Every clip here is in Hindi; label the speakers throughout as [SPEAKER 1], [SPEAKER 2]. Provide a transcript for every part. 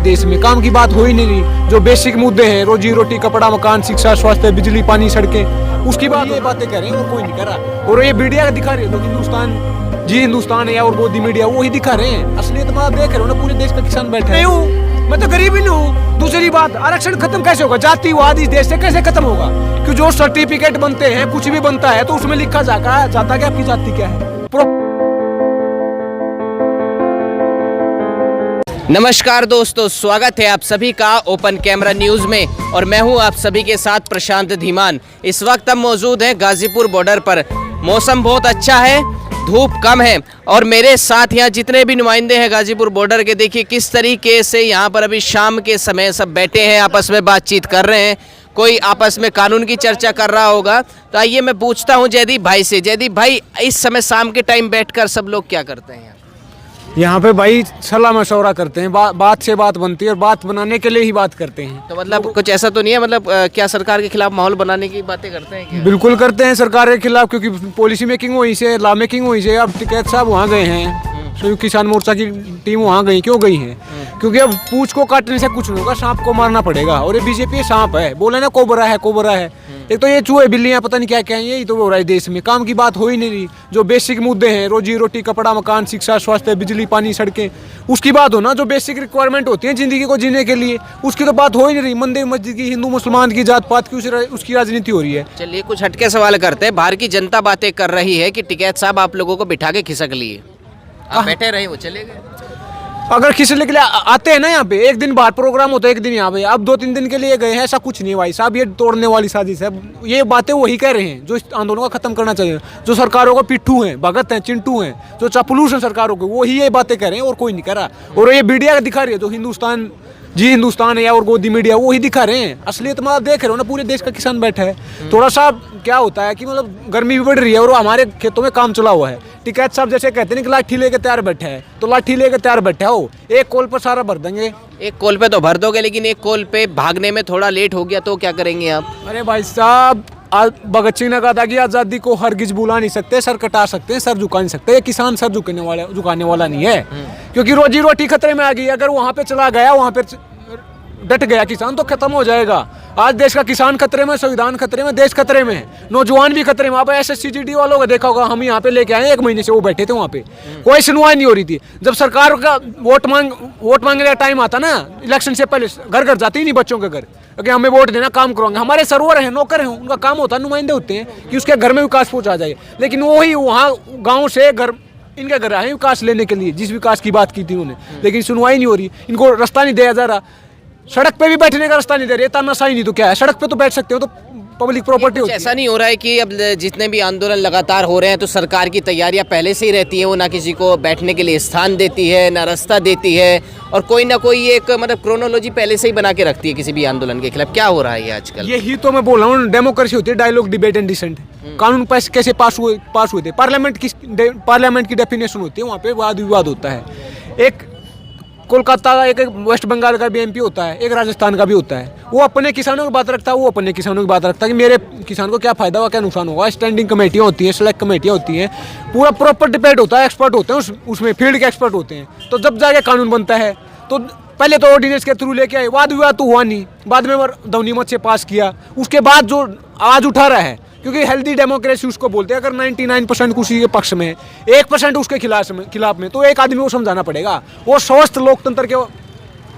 [SPEAKER 1] देश में काम की बात हो ही नहीं रही। जो बेसिक मुद्दे हैं, रोजी रोटी, कपड़ा, मकान, शिक्षा, स्वास्थ्य, बिजली, पानी, सड़कें, उसकी बात ये बातें कर रहे हैं और कोई नहीं कर रहा। और ये मीडिया दिखा रहे हैं लोग, हिंदुस्तान है और मोदी मीडिया वही दिखा रहे हैं। असलियत में आप देख रहे हो ना, पूरे देश का किसान बैठा है। मैं तो गरीब ही नहीं हूँ। दूसरी बात, आरक्षण खत्म कैसे होगा? जातिवाद इस देश से कैसे खत्म होगा? कि जो सर्टिफिकेट बनते हैं, कुछ भी बनता है तो उसमें लिखा जाता कि आपकी जाति क्या है।
[SPEAKER 2] नमस्कार दोस्तों, स्वागत है आप सभी का ओपन कैमरा न्यूज़ में और मैं हूं आप सभी के साथ प्रशांत धीमान। इस वक्त हम मौजूद हैं गाजीपुर बॉर्डर पर। मौसम बहुत अच्छा है, धूप कम है और मेरे साथ यहाँ जितने भी नुमाइंदे हैं गाजीपुर बॉर्डर के, देखिए किस तरीके से यहाँ पर अभी शाम के समय सब बैठे हैं, आपस में बातचीत कर रहे हैं। कोई आपस में कानून की चर्चा कर रहा होगा। तो आइए मैं पूछता हूँ जयदीप भाई से। जयदीप भाई, इस समय शाम के टाइम बैठकर सब लोग क्या करते हैं?
[SPEAKER 1] यहाँ पे भाई सलाह मशवरा करते हैं, बात से बात बनती है और बात बनाने के लिए ही बात करते हैं।
[SPEAKER 2] तो मतलब कुछ ऐसा तो नहीं है, मतलब क्या सरकार के खिलाफ माहौल बनाने की बातें करते हैं क्या?
[SPEAKER 1] बिल्कुल करते हैं सरकार के खिलाफ, क्योंकि पॉलिसी मेकिंग वहीं से, लॉ मेकिंग वहीं से। अब टिकैत साहब वहाँ गए हैं, संयुक्त किसान मोर्चा की टीम वहाँ गई। क्यों गई है? क्योंकि अब पूंछ को काटने से कुछ नहीं होगा, सांप को मारना पड़ेगा। और ये बीजेपी सांप है, बोले ना कोबरा है, कोबरा है। एक तो ये चूहे बिल्लियां पता नहीं क्या क्या है, यही तो हो रहा है देश में। काम की बात हो ही नहीं रही। जो बेसिक मुद्दे हैं, रोजी रोटी, कपड़ा, मकान, शिक्षा, स्वास्थ्य, बिजली, पानी, सड़कें, उसकी बात हो ना। जो बेसिक रिक्वायरमेंट होती है जिंदगी को जीने के लिए, उसकी तो बात हो ही नहीं रही। मंदिर मस्जिद की, हिंदू मुसलमान की, जात पात की, उसकी राजनीति हो रही है।
[SPEAKER 2] चलिए कुछ हटके सवाल करते हैं। बाहर की जनता बातें कर रही है कि टिकैत साहब आप लोगों को बिठा के खिसक लिए, आप बैठे रहे, वो चले गए।
[SPEAKER 1] अगर खिसकने के लिए आते हैं ना यहाँ पे, एक दिन बाहर प्रोग्राम होता है, एक दिन यहाँ पे, अब 2-3 दिन के लिए गए हैं, ऐसा कुछ नहीं भाई साहब। ये तोड़ने वाली साजिश है। ये बातें वही कह रहे हैं जो इस आंदोलन को खत्म करना चाहिए। जो सरकारों को पिट्ठू हैं, भगत हैं, चिंटू हैं, जो चापलूस हैं सरकारों के, वही ये बातें कह रहे हैं और कोई नहीं कर रहा। और ये मीडिया दिखा रही है, जो हिंदुस्तान है और मोदी मीडिया वही दिखा रहे हैं। असलियत में आप देख रहे हो ना, पूरे देश का किसान बैठा है। थोड़ा सा क्या होता है कि मतलब गर्मी भी बढ़ रही है और हमारे खेतों में काम चला हुआ है। टिकैत साहब जैसे कहते हैं कि लाठी लेके तैयार बैठा है, तो लाठी लेके तैयार बैठा हो, एक कॉल पर सारा भर देंगे।
[SPEAKER 2] एक कॉल पे तो भर दोगे, लेकिन एक कॉल पे भागने में थोड़ा लेट हो गया तो क्या करेंगे आप?
[SPEAKER 1] अरे भाई साहब, भगत सिंह ने कहा था कि आज़ादी को हरगिज भुला नहीं सकते, सर कटा सकते हैं, सर झुका नहीं सकते। ये किसान सर झुकाने वाला नहीं है, क्योंकि रोजी रोटी खतरे में आ गई। अगर वहाँ पे चला गया, वहाँ पे डट गया किसान, तो खत्म हो जाएगा। आज देश का किसान खतरे में, संविधान खतरे में, देश खतरे में है, नौजवान भी खतरे में। आप SSCGD वालों को देखा होगा, हम यहाँ पे लेके आए 1 महीने से, वो बैठे थे वहाँ पे, कोई सुनवाई नहीं हो रही थी। जब सरकार का वोट मांगने का टाइम आता ना, इलेक्शन से पहले घर घर जाती ही नहीं बच्चों के घर, क्योंकि हमें वोट देना, काम करवाएंगे। हमारे सर्वर हैं, नौकर हैं, उनका काम होता है, नुमाइंदे होते हैं कि उसके घर में विकास पहुँचा जाए। लेकिन वही वहाँ गाँव से घर, इनके घर आए विकास लेने के लिए, जिस विकास की बात की थी उन्होंने, लेकिन सुनवाई नहीं हो रही। इनको रास्ता नहीं दिया जा रहा, सड़क पे भी बैठने का रास्ता नहीं दे रहे। तानाशाही नहीं तो क्या है, सड़क पे तो बैठ सकते हो, तो पब्लिक प्रॉपर्टी होती है।
[SPEAKER 2] ऐसा नहीं हो रहा है कि अब जितने भी आंदोलन लगातार हो रहे हैं तो सरकार की तैयारियां पहले से ही रहती है, वो ना किसी को बैठने के लिए स्थान देती है, ना रास्ता देती है, और कोई ना कोई एक मतलब क्रोनोलॉजी पहले से ही बना के रखती है किसी भी आंदोलन के खिलाफ? क्या हो रहा है ये आजकल?
[SPEAKER 1] यही तो मैं बोल रहा हूँ, डेमोक्रेसी होती है, डायलॉग, डिबेट एंड डिसेंट। कानून कैसे पास हुए थे? पार्लियामेंट की डेफिनेशन होती है, वहाँ पे वाद विवाद होता है। एक कोलकाता का, एक वेस्ट बंगाल का भी MP होता है, एक राजस्थान का भी होता है। वो अपने किसानों की बात रखता है, वो अपने किसानों की बात रखता है कि मेरे किसान को क्या फायदा होगा, क्या नुकसान होगा। स्टैंडिंग कमेटियाँ होती हैं, सेलेक्ट कमेटियाँ होती हैं, पूरा प्रॉपर डिबेट होता है, एक्सपर्ट होते हैं उसमें, फील्ड के एक्सपर्ट होते हैं। तो जब जाके कानून बनता है, तो पहले तो ऑर्डिनेंस के थ्रू लेके आए, वाद विवाद तो हुआ नहीं, बाद में ध्वनिमत से पास किया। उसके बाद जो आवाज़ उठा रहा है, क्योंकि हेल्दी डेमोक्रेसी उसको बोलते हैं, अगर 99% उसी के पक्ष में है, 1% उसके खिलाफ में, तो एक आदमी को समझाना पड़ेगा। वो स्वस्थ लोकतंत्र के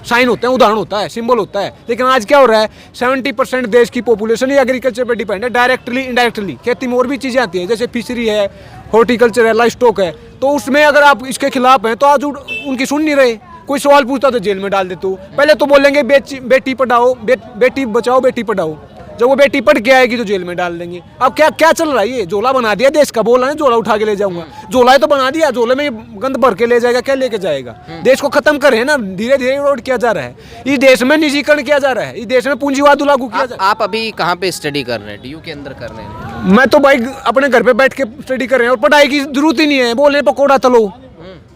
[SPEAKER 1] साइन होते हैं, उदाहरण होता है, सिंबल होता है। लेकिन आज क्या हो रहा है, 70% देश की पॉपुलेशन ही एग्रीकल्चर पे डिपेंड है, डायरेक्टली इंडायरेक्टली। खेती में और भी चीज़ें आती हैं, जैसे फिशरी है, हॉर्टिकल्चर है, लाइव स्टॉक है। तो उसमें अगर आप इसके खिलाफ हैं तो आज उनकी सुन नहीं रहे। कोई सवाल पूछता तो जेल में डाल देते हो। पहले तो बोलेंगे बेटी पढ़ाओ, बेटी बचाओ, बेटी पढ़ाओ। जब वो बेटी पढ़ के आएगी तो जेल में डाल देंगे। अब क्या क्या चल रहा है? ये झोला बना दिया देश का, बोला है झोला उठा के ले जाऊंगा, झोला ही तो बना दिया, झोले में गंद भर के ले जाएगा, क्या लेके जाएगा? देश को खत्म करे ना, धीरे धीरे रोड किया जा रहा है। इस देश में निजीकरण किया जा रहा है, इस देश में पूंजीवाद लागू किया जा रहा है।
[SPEAKER 2] आप अभी कहाँ पे स्टडी कर रहे हैं? DU के अंदर कर रहे हैं?
[SPEAKER 1] मैं तो भाई अपने घर पे बैठ के स्टडी कर रहे हैं, और पढ़ाई की जरूरत ही नहीं है। बोले पकौड़ा तलो,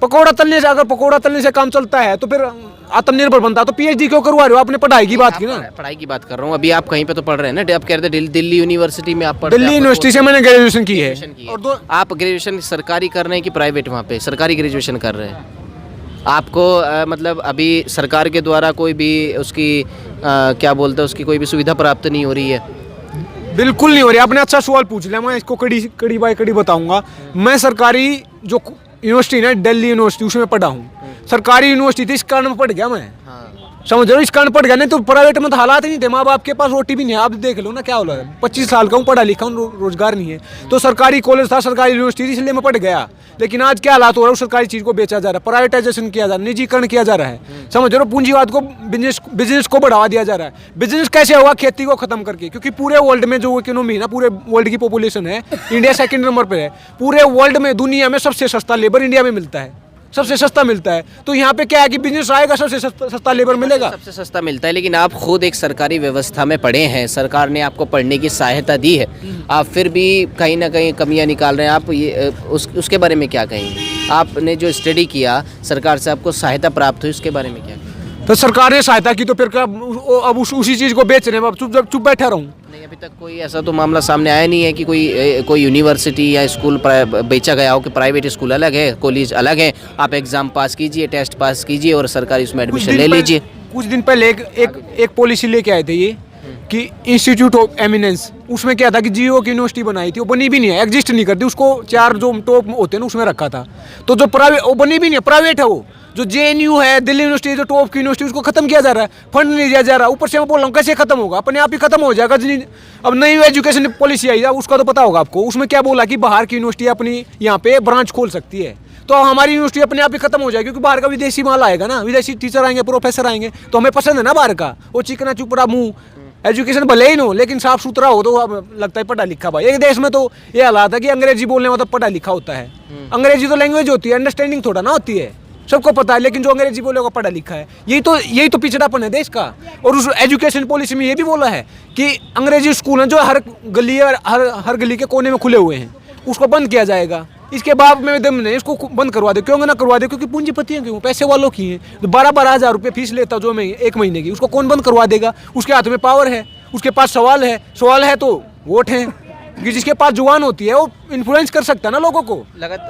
[SPEAKER 1] पकौड़ा तलने से, अगर पकौड़ा तलने से काम चलता है तो फिर आत्मनिर्भर बनता। तो PhD क्यों करवा रहे हो? आपने पढ़ाई की बात की ना।
[SPEAKER 2] पढ़ाई की बात कर रहा हूँ। अभी आप कहीं पे तो पढ़ रहे हैं ना, आप कह रहे थे दिल्ली यूनिवर्सिटी में आप पढ़ रहे हैं।
[SPEAKER 1] दिल्ली यूनिवर्सिटी से मैंने ग्रेजुएशन की है।
[SPEAKER 2] और आप ग्रेजुएशन सरकारी कर रहे हैं कि प्राइवेट? वहाँ पे सरकारी ग्रेजुएशन कर रहे हैं। आपको मतलब अभी सरकार के द्वारा कोई भी उसकी क्या बोलते हैं उसकी कोई भी सुविधा प्राप्त नहीं हो रही है?
[SPEAKER 1] बिल्कुल नहीं हो रही। आपने अच्छा सवाल पूछ लिया, मैं इसको कड़ी कड़ी बाय कड़ी बताऊंगा। मैं सरकारी जो यूनिवर्सिटी है दिल्ली यूनिवर्सिटी उसमें पढ़ा हूँ। सरकारी यूनिवर्सिटी थी, इस कारण में पढ़ गया मैं। समझ रहे हो, इस कारण पढ़ गया, नहीं तो प्राइवेट में तो हालात नहीं थे। माँ बाप के पास रोटी भी नहीं है, आप देख लो ना क्या हो रहा है। 25 साल का हूँ, पढ़ा लिखा हूँ, रोजगार नहीं है। तो सरकारी कॉलेज था, सरकारी यूनिवर्सिटी थी, इसलिए मैं पढ़ गया। लेकिन आज क्या हालात हो रहा है, सरकारी चीज को बेचा जा रहा है, प्राइवेटाइजेशन किया जा रहा है, निजीकरण किया जा रहा है। समझ रहे हो, पूंजीवाद को, बिजनेस को बढ़ावा दिया जा रहा है। बिजनेस कैसे होगा? खेती को खत्म करके। क्योंकि पूरे वर्ल्ड में जो इकोनॉमी है ना, पूरे वर्ल्ड की पॉपुलेशन है, इंडिया सेकंड नंबर पे है। पूरे वर्ल्ड में, दुनिया में सबसे सस्ता लेबर इंडिया में मिलता है, सबसे सस्ता मिलता है। तो यहाँ पे क्या है कि बिजनेस आएगा, सबसे सस्ता लेबर मिलेगा,
[SPEAKER 2] सबसे सस्ता मिलता है। लेकिन आप खुद एक सरकारी व्यवस्था में पढ़े हैं, सरकार ने आपको पढ़ने की सहायता दी है, आप फिर भी कहीं ना कहीं कमियां निकाल रहे हैं। आप ये उसके बारे में क्या कहेंगे? आपने जो स्टडी किया, सरकार से आपको सहायता प्राप्त हुई, उसके बारे में क्या कहेंगे?
[SPEAKER 1] तो सरकार ने सहायता की तो फिर क्या अब उसी चीज को बेच रहे हैं? अब चुप बैठा रहूं?
[SPEAKER 2] नहीं, अभी तक कोई ऐसा तो मामला सामने आया नहीं है कि कोई यूनिवर्सिटी या स्कूल बेचा गया हो कि प्राइवेट स्कूल अलग है, कॉलेज अलग है, आप एग्जाम पास कीजिए, टेस्ट पास कीजिए और सरकारी उसमें एडमिशन ले लीजिए।
[SPEAKER 1] कुछ दिन पहले एक पॉलिसी लेके आए थे ये कि इंस्टीट्यूट ऑफ एमिनेंस, उसमें क्या था कि जीओ की यूनिवर्सिटी बनाई थी, वो बनी भी नहीं है, एग्जिस्ट नहीं करती। उसको 4 जो टॉप होते हैं ना उसमें रखा था। तो जो प्राइवेट, वो बनी भी नहीं है, प्राइवेट है वो। जो जेएनयू है, दिल्ली यूनिवर्सिटी, जो टॉप की यूनिवर्सिटी, उसको खत्म किया जा रहा है, फंड नहीं दिया जा रहा। ऊपर से मैं बोल रहा हूँ कैसे खत्म होगा? अपने आप ही खत्म हो जाएगा। अब नई एजुकेशन पॉलिसी आई है, उसका तो पता होगा आपको। उसमें क्या बोला कि बाहर की यूनिवर्सिटी अपनी यहाँ पे ब्रांच खोल सकती है। तो हमारी यूनिवर्सिटी अपने आप ही खत्म हो जाएगी, क्योंकि बाहर का विदेशी माल आएगा ना, विदेशी टीचर आएंगे, प्रोफेसर आएंगे। तो हमें पसंद है ना बाहर का, वो चिकना चुपड़ा मुंह, एजुकेशन भले ही न हो लेकिन साफ सुथरा हो, तो अब लगता है पढ़ा लिखा भाई। एक देश में तो ये हालात है कि अंग्रेजी बोलने मतलब पढ़ा लिखा होता है। अंग्रेजी तो लैंग्वेज होती है, अंडरस्टैंडिंग थोड़ा ना होती है, सबको पता है। लेकिन जो अंग्रेजी बोलेगा पढ़ा लिखा है, यही तो पिछड़ापन है देश का। और उस एजुकेशन पॉलिसी में ये भी बोला है कि अंग्रेजी स्कूल हैं जो हर गली हर गली के कोने में खुले हुए हैं, उसको बंद किया जाएगा। इसके बाद में दम नहीं, इसको बंद करवा दे। क्यों ना करवा दे? क्योंकि पूंजीपतियां क्यों, पैसे वालों की हैं। 12-12 हज़ार रुपये फीस लेता जो एक महीने की, उसको कौन बंद करवा देगा? उसके हाथ में पावर है, उसके पास सवाल है तो वोट है। कि जिसके पास जुबान होती है वो इन्फ्लुएंस कर सकता है ना लोगों को।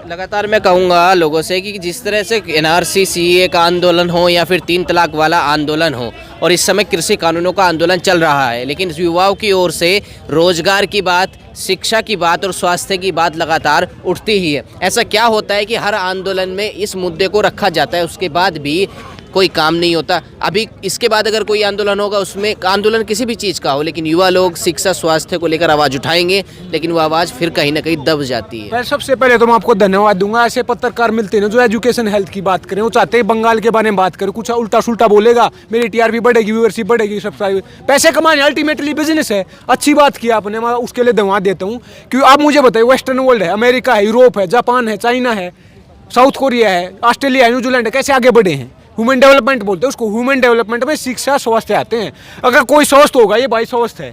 [SPEAKER 2] लगातार मैं कहूँगा लोगों से कि जिस तरह से एनआरसी सीए का आंदोलन हो या फिर 3 तलाक वाला आंदोलन हो, और इस समय कृषि कानूनों का आंदोलन चल रहा है, लेकिन युवाओं की ओर से रोजगार की बात, शिक्षा की बात और स्वास्थ्य की बात लगातार उठती ही है। ऐसा क्या होता है कि हर आंदोलन में इस मुद्दे को रखा जाता है, उसके बाद भी कोई काम नहीं होता? अभी इसके बाद अगर कोई आंदोलन होगा, उसमें आंदोलन किसी भी चीज़ का हो, लेकिन युवा लोग शिक्षा स्वास्थ्य को लेकर आवाज़ उठाएंगे, लेकिन वो आवाज़ फिर कहीं ना कहीं दब जाती है।
[SPEAKER 1] सबसे पहले तो मैं आपको धन्यवाद दूंगा। ऐसे पत्रकार मिलते हैं जो एजुकेशन हेल्थ की बात करें, वो चाहते हैं बंगाल के बारे में बात करें, कुछ उल्टा सुल्टा बोलेगा, मेरी टीआरपी बढ़ेगी, व्यूअरशिप बढ़ेगी, सब्सक्राइब, पैसे कमाने, अल्टीमेटली बिजनेस है। अच्छी बात की आपने, मैं उसके लिए धन्यवाद देता हूँ। क्योंकि आप मुझे बताइए, वेस्टर्न वर्ल्ड है, अमेरिका है, यूरोप है, जापान है, चाइना है, साउथ कोरिया है, ऑस्ट्रेलिया है, न्यूजीलैंड है, कैसे आगे बढ़े हैं? ह्यूमन डेवलपमेंट बोलते हैं उसको। ह्यूमन डेवलपमेंट में शिक्षा स्वास्थ्य आते हैं। अगर कोई स्वस्थ होगा, ये भाई स्वस्थ है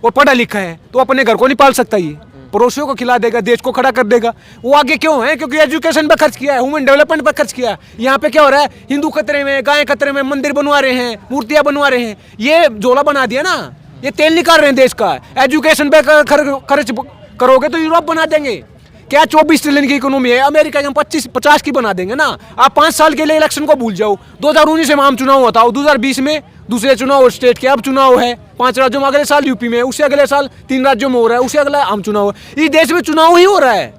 [SPEAKER 1] और पढ़ा लिखा है, तो अपने घर को नहीं पाल सकता, ये पड़ोसियों को खिला देगा, देश को खड़ा कर देगा। वो आगे क्यों है? क्योंकि एजुकेशन पे खर्च किया है, ह्यूमन डेवलपमेंट पे खर्च किया है। यहाँ पे क्या हो रहा है? हिंदू खतरे में, गाय खतरे में, मंदिर बनवा रहे हैं, मूर्तियां बनवा रहे हैं, ये झोला बना दिया ना, ये तेल निकाल रहे हैं देश का। एजुकेशन पे खर्च करोगे तो यूरोप बना देंगे। क्या 24 ट्रिलियन की इकोनॉमी है, अमेरिका की हम 25-50 की बना देंगे ना। आप 5 साल के लिए इलेक्शन को भूल जाओ। 2019 में आम चुनाव होता हो, 2020 में दूसरे चुनाव और स्टेट के, अब चुनाव है 5 राज्यों में, अगले साल यूपी में, उससे अगले साल 3 राज्यों में हो रहा है, उससे अगला आम चुनाव है। इस देश में चुनाव ही हो रहा है।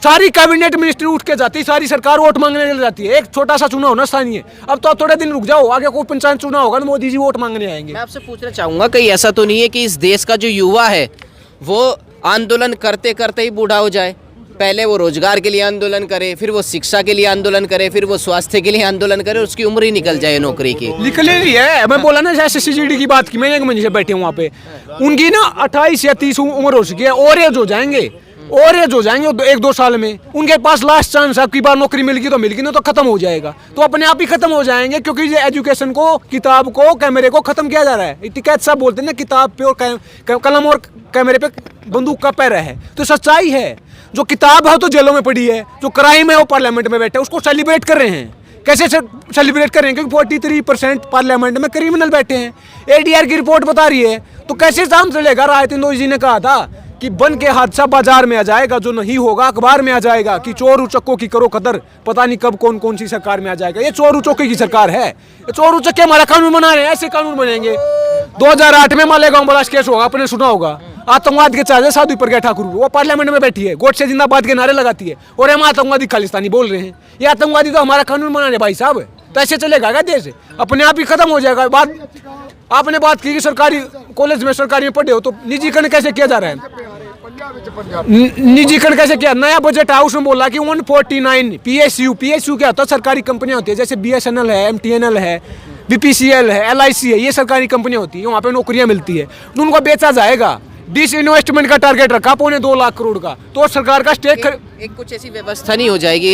[SPEAKER 1] सारी कैबिनेट मिनिस्ट्री उठ के जाती है, सारी सरकार वोट मांगने लग जाती है। एक छोटा सा चुनाव ना स्थानीय। अब तो आप थोड़े दिन रुक जाओ, आगे कोई पंचायत चुनाव होगा, मोदी जी वोट मांगने आएंगे।
[SPEAKER 2] मैं आपसे पूछना चाहूँगा, कहीं ऐसा तो नहीं है कि इस देश का जो युवा है वो आंदोलन करते करते ही बूढ़ा हो जाए? पहले वो रोजगार के लिए आंदोलन करे, फिर वो शिक्षा के लिए आंदोलन करे, फिर वो स्वास्थ्य के लिए आंदोलन करे, उसकी उम्र ही निकल जाए नौकरी की।
[SPEAKER 1] निकल रही है। मैं बोला ना जैसे सीजीडी की बात की, मैं एक महीने से बैठे हूँ वहाँ पे, उनकी ना 28 या 30 उम्र हो चुकी है, और एज हो जाएंगे 1-2 साल में। उनके पास लास्ट चांस, आपकी बार नौकरी मिल गई तो मिल गई, ना तो खत्म हो जाएगा। तो अपने आप ही खत्म हो जाएंगे, क्योंकि ये एजुकेशन को, किताब को, कैमरे को खत्म किया जा रहा है। टिकैत साहब बोलते हैं ना, किताब पे और कलम और कैमरे पे बंदूक का पैर है। तो सच्चाई है, जो किताब है तो जेलों में पड़ी है, जो क्राइम है वो पार्लियामेंट में बैठे, उसको सेलिब्रेट कर रहे हैं। कैसे सेलिब्रेट कर रहे हैं? क्योंकि 43% पार्लियामेंट में क्रिमिनल बैठे हैं। एडीआर की रिपोर्ट बता रही है। तो कैसे काम चलेगा? राहत इंदौर जी ने कहा था कि बन के हादसा बाजार में आ जाएगा, जो नहीं होगा अखबार में आ जाएगा कि चोर उचक्कों की करो कदर, पता नहीं कब कौन कौन सी सरकार में आ जाएगा। ये चोर उचक्के की सरकार है, ये चोर उचक्के हमारा कानून बना रहे हैं, ऐसे कानून बनेंगे। 2008 में मालेगांव ब्लास्ट केस होगा, आपने सुना होगा, आतंकवाद के चार्ज साधु प्रज्ञा ठाकुर, वो पार्लियामेंट में बैठी है, गोडसे जिंदाबाद के नारे लगाती है और हम आतंकवादी खालिस्तानी बोल रहे हैं। ये आतंकवादी तो हमारा कानून बना रहे भाई साहब, तो ऐसे चलेगा क्या देश? अपने आप ही खत्म हो जाएगा। बात आपने बात की कि सरकारी कॉलेज में सरकारी में पढ़े हो तो निजीकरण कैसे किया जा रहा है? निजीकरण कैसे किया? नया बजट है, उसमें बोला कि 149 पीएसयू क्या होता है? सरकारी कंपनियां होती है, जैसे BSNL है, MTNL है, BPCL है, LIC है, ये सरकारी कंपनियां होती है, वहाँ पे नौकरियां मिलती है, उनको बेचा जाएगा। डिस इन्वेस्टमेंट का टारगेट रखा 2.25 लाख करोड़ का, तो सरकार का स्टेक
[SPEAKER 2] एक कुछ ऐसी व्यवस्था नहीं हो जाएगी,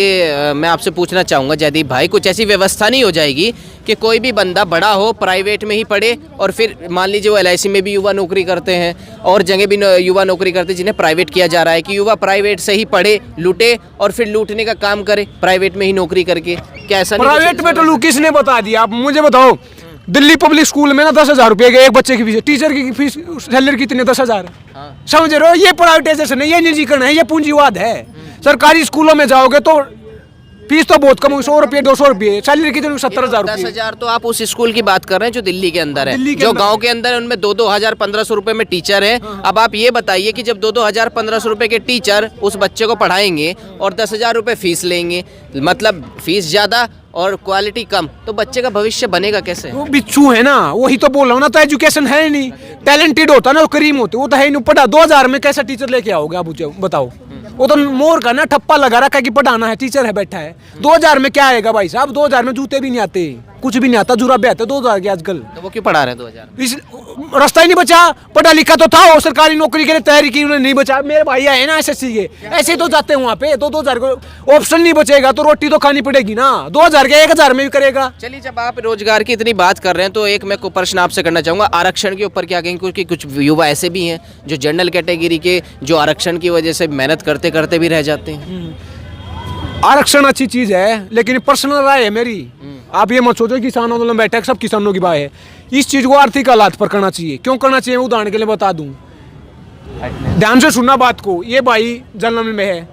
[SPEAKER 2] मैं आपसे पूछना चाहूँगा जयदीप भाई, कुछ ऐसी व्यवस्था नहीं हो जाएगी कि कोई भी बंदा बड़ा हो प्राइवेट में ही पढ़े और फिर मान लीजिए वो LIC में भी युवा नौकरी करते हैं और जगह भी युवा नौकरी करते हैं जिन्हें प्राइवेट किया जा रहा है, कि युवा प्राइवेट से ही पढ़े, लूटे और फिर लूटने का काम करे प्राइवेट में ही नौकरी करके? क्या ऐसा
[SPEAKER 1] प्राइवेट में तो लू किसने बता दिया? आप मुझे बताओ, दिल्ली पब्लिक स्कूल में ना 10,000 रुपये के एक बच्चे की फीस, टीचर की फीस सैलरी कितने? 10,000। समझ रहे हो? ये प्राइवेटाइजेशन है, ये निजीकरण है, ये पूंजीवाद है। सरकारी स्कूलों में जाओगे तो फीस तो बहुत कम है, 100 रुपये 200 रुपये, सैलरी कितनी? 70,000 रुपये।
[SPEAKER 2] 10,000 तो आप उस स्कूल की बात कर रहे हैं जो दिल्ली के अंदर है, जो गांव के अंदर है उनमें 2-2 हजार 1,500 रुपये में टीचर है। अब आप ये बताइए कि जब 2-2 हजार 1,500 रुपये के टीचर उस बच्चे को पढ़ाएंगे और 10,000 रुपये फीस लेंगे, मतलब फीस ज़्यादा और क्वालिटी कम, तो बच्चे का भविष्य बनेगा कैसे?
[SPEAKER 1] वो बिच्छू है ना, वही तो बोल रहा हूँ ना, तो एजुकेशन है ही नहीं। टैलेंटेड होता ना, वो करीम होते, वो तो है ही नहीं। पढ़ा 2,000 में कैसा टीचर लेके आओगे आप? बताओ। वो तो मोर का ना ठप्पा लगा रखा है कि पढ़ाना है, टीचर है बैठा है। 2,000 में क्या आएगा भाई साहब? 2,000 में जूते भी नहीं आते, कुछ भी नहीं आता, जुराबे आते 2,000 के आजकल।
[SPEAKER 2] तो वो क्यों पढ़ा रहे हैं 2,000?
[SPEAKER 1] इस रास्ता ही नहीं बचा। पढ़ा लिखा तो था, वो सरकारी नौकरी के लिए तैयारी की, उन्होंने नहीं बचा। मेरे भाई आए ना SSC के, ऐसे तो जाते हैं वहाँ पे। 2,000 को ऑप्शन नहीं बचेगा तो रोटी तो खानी पड़ेगी ना। 2,000 के 1,000 में भी करेगा।
[SPEAKER 2] चलिए, जब आप रोजगार की इतनी बात कर रहे हैं तो एक मैं को प्रश्न आपसे करना चाहूँगा, आरक्षण के ऊपर क्या कहेंगे? क्योंकि कुछ युवा ऐसे भी हैं जो जनरल कैटेगरी के, जो आरक्षण की वजह से मेहनत करते करते भी रह जाते हैं।
[SPEAKER 1] आरक्षण अच्छी चीज है, लेकिन पर्सनल राय है मेरी। आप ये मत सोचो किसान आंदोलन बैठक सब किसानों की बात है। इस चीज को आर्थिक हालात पर करना चाहिए। क्यों करना चाहिए? उदाहरण के लिए बता दूं, ध्यान से सुनना बात को। ये भाई जन्म में है,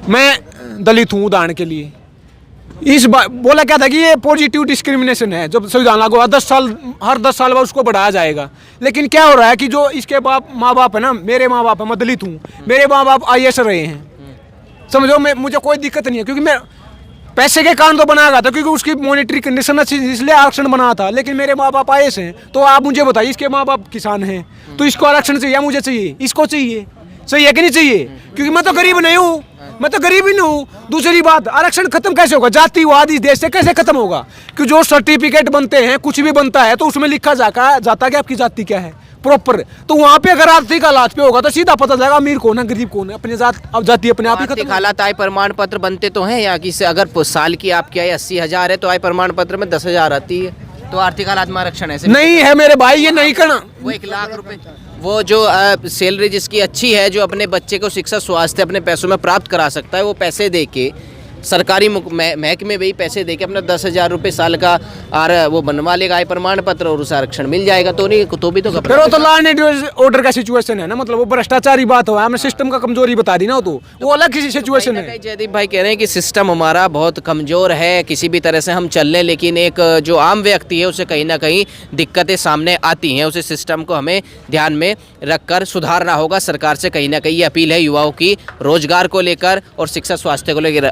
[SPEAKER 1] मैं दलित हूँ उदाहरण के लिए। बोला क्या था कि ये पॉजिटिव डिस्क्रिमिनेशन है। जब संविधान लागू हुआ 10 साल, हर 10 साल बाद उसको बढ़ाया जाएगा। लेकिन क्या हो रहा है कि जो इसके माँ बाप है ना, मेरे माँ बाप है, मैं दलित हूँ, मेरे माँ बाप IAS रहे हैं, समझो। मुझे कोई दिक्कत नहीं है, क्योंकि मैं पैसे के कारण तो बनाया था, क्योंकि उसकी मॉनेटरी कंडीशन अच्छी, इसलिए आरक्षण बना था। लेकिन मेरे माँ बाप IAS हैं, तो आप मुझे बताइए, इसके माँ बाप किसान हैं, तो इसको आरक्षण चाहिए या मुझे चाहिए? इसको चाहिए। चाहिए कि नहीं चाहिए? क्योंकि मैं तो गरीब नहीं हूँ, मैं तो गरीब ही नहीं हूँ। दूसरी बात, आरक्षण खत्म कैसे होगा? जातिवाद इस देश से कैसे खत्म होगा? कि जो सर्टिफिकेट बनते हैं, कुछ भी बनता है तो उसमें लिखा जाता है कि आपकी जाति क्या है प्रॉपर। तो वहाँ पे अगर आर्थिक हालात पे होगा तो सीधा पता चलेगा अमीर कौन है, गरीब कौन है। अपनी जाति अपने आप ही खत्म।
[SPEAKER 2] हालात आय प्रमाण पत्र बनते तो हैं या कि अगर साल की आपकी आय 80,000 है तो आय प्रमाण पत्र में 10,000 आती है, तो आर्थिक हालात में आरक्षण ऐसे
[SPEAKER 1] नहीं है मेरे भाई, ये नहीं करना।
[SPEAKER 2] वो 1 लाख रुपए, वो जो सैलरी जिसकी अच्छी है, जो अपने बच्चे को शिक्षा स्वास्थ्य अपने पैसों में प्राप्त करा सकता है, वो पैसे दे के सरकारी महकमे में भी पैसे देके अपना 10,000 रुपये साल का वो बनवा लेगा आय प्रमाण पत्र और उसे आरक्षण मिल जाएगा। तो नहीं तो भी तो
[SPEAKER 1] फिर वो तो लॉ एंड ऑर्डर का सिचुएशन है ना, मतलब वो भ्रष्टाचारी बात हुआ, हमने सिस्टम का कमजोरी बता दी ना, तो वो अलग किसी सिचुएशन है।
[SPEAKER 2] जयदीप भाई कह रहे हैं कि सिस्टम हमारा बहुत कमजोर है, किसी भी तरह से हम चल लें, लेकिन एक जो आम व्यक्ति है उसे कहीं ना कहीं दिक्कतें सामने आती हैं। उसे सिस्टम को हमें ध्यान में रखकर सुधारना होगा। सरकार से कहीं ना कहीं ये अपील है युवाओं की, रोजगार को लेकर और शिक्षा स्वास्थ्य को लेकर।